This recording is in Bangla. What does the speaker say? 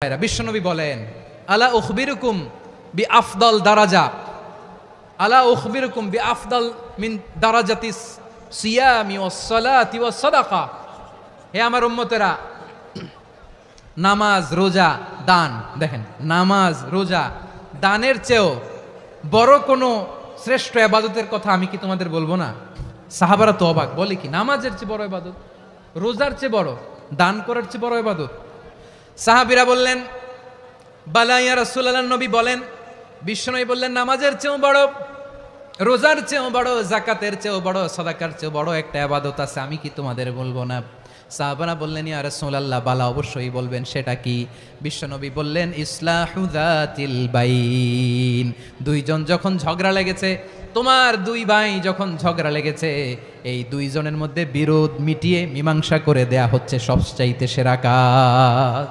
ভাইরা, বিশ্বনবী বলেন, আলা উখবিরুকুম বি আফদল দারাজা, আলা উখবিরুকুম বি আফদল মিন দারাজাতিস সিয়ামি ওয়াস সালাতি ওয়াস সাদাকা। হে আমার উম্মতেরা, নামাজ, রোজা, দান, দেখেন নামাজ, রোজা, দানের চেয়েও বড় কোনো শ্রেষ্ঠ ইবাদতের কথা আমি কি তোমাদের বলবো না? সাহাবারা তো অবাক, বলে কি নামাজের চেয়ে বড় ইবাদত, রোজার চেয়ে বড়, দান করার চেয়ে বড় ইবাদত? সাহাবীরা বললেন, বালা ইয়া রাসূলুল্লাহ। নবী বলেন, বিশ্বনবী বললেন, নামাজের চেয়েও বড়, রোজার চেয়েও বড়, যাকাতের চেয়েও বড়, সাদাকার চেয়েও বড় একটা ইবাদত আছে, আমি কি তোমাদের বলবো না? সাহাবারা বললেন, ইয়া রাসূলুল্লাহ, বালা, অবশ্যই বলবেন, সেটা কি? বিশ্বনবী বললেন, ইসলাহু যাতিল বাইন। দুইজন যখন ঝগড়া লেগেছে, তোমার দুই ভাই যখন ঝগড়া লেগেছে, এই দুইজনের মধ্যে বিরোধ মিটিয়ে মীমাংসা করে দেয়া হচ্ছে সবচাইতে সেরা কাজ।